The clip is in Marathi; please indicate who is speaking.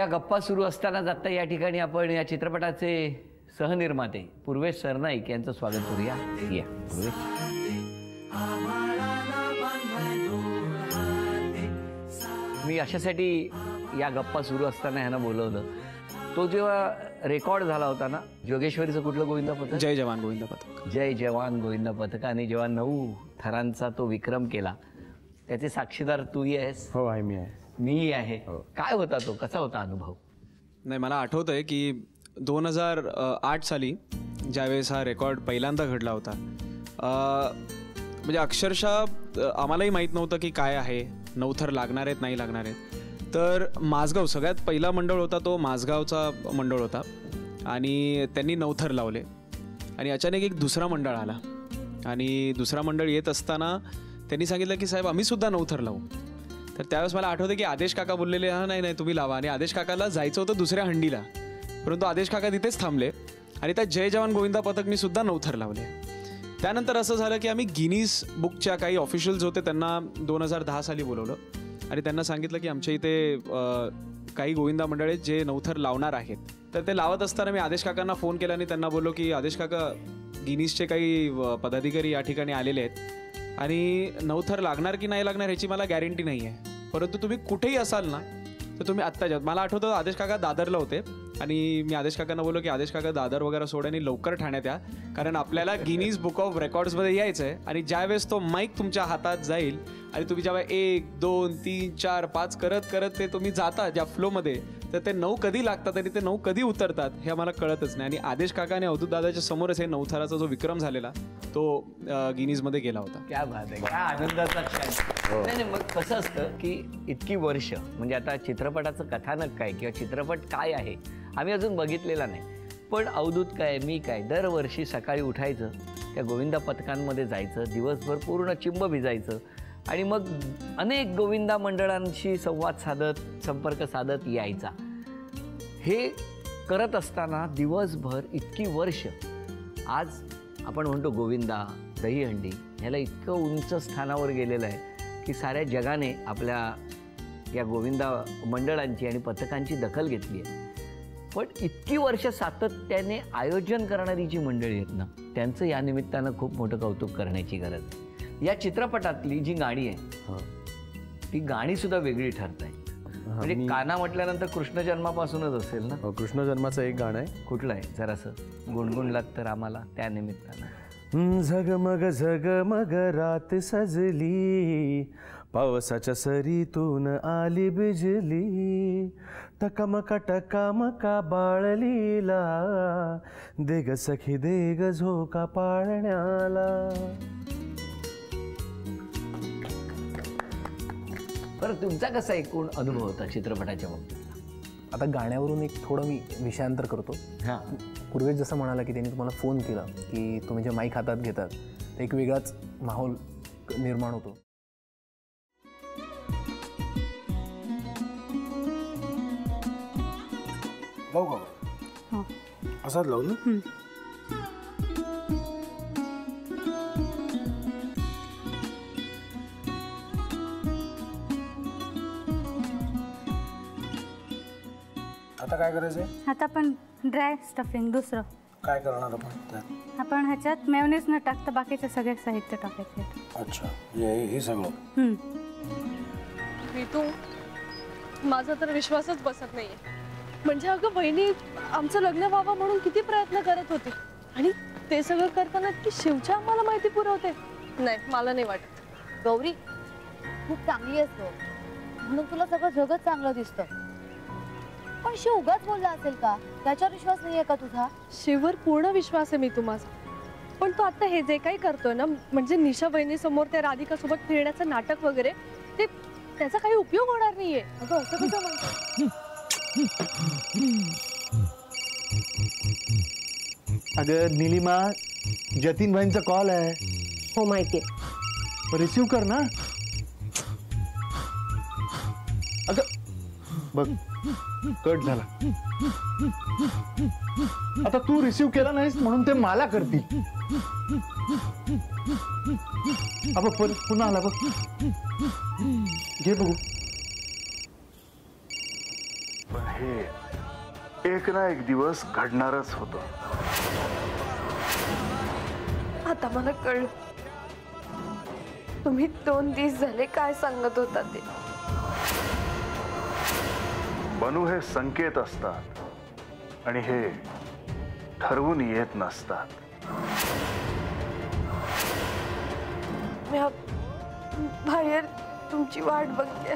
Speaker 1: या गप्पा सुरू असताना आता या ठिकाणी आपण या चित्रपटाचे सहनिर्माते पूर्वेश सरनाईक यांचं स्वागत करूया. या पूर्वेश. मी अशासाठी या गप्पा सुरू असताना ह्यांना बोलवलं. तो जेव्हा रेकॉर्ड झाला होता ना जोगेश्वरीचं कुठलं गोविंदा पथक,
Speaker 2: जय जवान गोविंदा पथक,
Speaker 1: जय जवान गोविंदा पथकाने जेव्हा 9 थरांचा तो विक्रम केला त्याचे साक्षीदार तूही आहेस.
Speaker 2: हो आहे, मी आहे,
Speaker 1: मी आहे. काय होता तो, कसा होता अनुभव?
Speaker 2: नाही मला आठवतं आहे की 2008 साली ज्यावेळेस हा रेकॉर्ड पहिल्यांदा घडला होता, म्हणजे अक्षरशः आम्हालाही माहीत नव्हतं की काय आहे, 9 थर लागणार आहेत नाही लागणार आहेत. तर माझगाव सगळ्यात पहिला मंडळ होता, तो माझगावचा मंडळ होता आणि त्यांनी 9 थर लावले. आणि अचानक एक दुसरा मंडळ आला आणि दुसरा मंडळ येत असताना त्यांनी सांगितलं की साहेब आम्ही सुद्धा 9 थर लावू. तर त्यावेळेस मला आठवतं की आदेश काका बोललेले हां नाही नाही तुम्ही लावा. आणि आदेश काकाला जायचं होतं दुसऱ्या हंडीला, परंतु आदेश काका तिथेच थांबले आणि त्या जय जवान गोविंदा पथकनी सुद्धा 9 थर लावले. त्यानंतर असं झालं की आम्ही गिनीज बुकच्या काही ऑफिशियल्स होते त्यांना 2010 साली बोलवलं आणि त्यांना सांगितलं की आमच्या इथे काही गोविंदा मंडळ आहेत जे 9 थर लावणार आहेत. तर ते लावत असताना मी आदेश काकांना फोन केला आणि त्यांना बोललो की आदेश काका गिनीजचे काही पदाधिकारी या ठिकाणी आलेले आहेत आणि 9 थर लागणार की नाही लागणार ह्याची मला गॅरंटी नाही आहे, परंतु तुम्ही कुठेही असाल ना तर तुम्ही आत्ता जा. मला आठवतं आदेश काका दादरला होते आणि मी आदेश काकांना बोललो की आदेश काका दादर वगैरे सोडा आणि लवकर ठाण्यात या, कारण आपल्याला गिनीज बुक ऑफ रेकॉर्ड्समध्ये यायचं आहे. आणि ज्यावेळेस तो माईक तुमच्या हातात जाईल आणि तुम्ही जेव्हा 1 2 3 4 5 करत करत ते तुम्ही जाता ज्या फ्लोमध्ये, तर ते 9 कधी लागतात आणि ते 9 कधी उतरतात हे आम्हाला कळतच नाही. आणि आदेश काका आणि अवधूत दादाच्या समोरच हे 9 थराचा जो विक्रम झालेला तो गिनीजमध्ये गेला होता.
Speaker 1: क्या बात आहे, काय आनंदाचा क्षण. नाही नाही, मग कसं असतं की इतकी वर्ष, म्हणजे आता चित्रपटाचं कथानक काय किंवा चित्रपट काय आहे आम्ही अजून बघितलेला नाही, पण अवधूत काय मी काय दरवर्षी सकाळी उठायचं, त्या गोविंदा पथकांमध्ये जायचं, दिवसभर पूर्ण चिंब भिजायचं आणि मग अनेक गोविंदा मंडळांशी संवाद साधत संपर्क साधत यायचा. हे करत असताना दिवसभर इतकी वर्ष, आज आपण म्हणतो गोविंदा दहीहंडी ह्याला इतकं उंच स्थानावर गेलेलं आहे की साऱ्या जगाने आपल्या या गोविंदा मंडळांची आणि पथकांची दखल घेतली आहे. पण इतकी वर्ष सातत्याने आयोजन करणारी जी मंडळी आहेत ना त्यांचं या निमित्तानं खूप मोठं कौतुक करण्याची गरज आहे. या चित्रपटातली जी गाणी आहे ती गाणी सुद्धा वेगळी ठरत आहेत. म्हणजे काना म्हटल्यानंतर कृष्ण जन्मापासूनच असेल ना?
Speaker 3: कृष्ण जन्माचं एक गाणं आहे.
Speaker 1: कुठलं आहे जरासं गुणगुणलात तर आम्हाला त्या निमित्तानं.
Speaker 3: झगमग झगमग रात सजली, पावसाच्या सरीतून आली बिजली, टकामका टकामका बाळलीला, देग सखी देग झोका पाळण्याला.
Speaker 1: बरं, तुमचा कसा एकूण अनुभव होता चित्रपटाच्या बाबतीत?
Speaker 4: आता गाण्यावरून एक थोडं मी विषयांतर करतो.
Speaker 1: हां,
Speaker 4: पूर्वेश जसं म्हणाला की त्यांनी तुम्हाला फोन केला की तुम्ही जे माईक हातात घेतात तर एक वेगळाच माहोल निर्माण होतो.
Speaker 5: लावू का? असाच लावू ना? आता काय करायचंय?
Speaker 6: आता आपण ड्राय स्टफिंग दुसरं
Speaker 5: काय करणार आपण त्यात?
Speaker 6: आपण ह्याच्यात मेयोनीज न टाकता बाकीचे सगळे साहित्य टाकायचे.
Speaker 5: अच्छा, हे सगळं.
Speaker 7: ऋतू, माझा तर विश्वासच बसत नाहीये. म्हणजे अगं बहिणी आमचं लग्न व्हावं म्हणून किती प्रयत्न करत होती आणि ते सगळं करताना की शिवच्या आम्हाला माहिती पुरवते. नाही, मला नाही वाटत.
Speaker 8: गौरी खूप चांगली असतो म्हणून तुला सगळं जगत चांगलं दिसतं, पण शिव उगाच बोलला असेल का? त्याच्यावर विश्वास नाहीये का तुझा?
Speaker 7: शिववर पूर्ण विश्वास आहे मी तुम्हाला, पण तो आता हे जे काही करतोय ना, म्हणजे निशा बहिणी समोर त्या राधिका सोबत फिरण्याचं नाटक वगैरे, ते त्याचा काही उपयोग होणार नाहीये.
Speaker 8: अगं असं कसं म्हणतो?
Speaker 3: अगं निलिमा, जतीन भाईंचा कॉल आहे.
Speaker 8: हो माहितीये.
Speaker 3: रिसीव कर ना. अगं बघ कट झाला. आता तू रिसीव केला नाहीस म्हणून ते मला करतील. अब पुन्हा आला बघ. घे बघू. हे एक ना एक दिवस घडणारच होतं.
Speaker 7: आता मला कळलं तुम्ही 2 दिवस झाले काय सांगत होता ते.
Speaker 3: बनू हे संकेत असतात आणि हे ठरवून येत नसतात.
Speaker 7: मी बाहेर तुमची वाट बघते.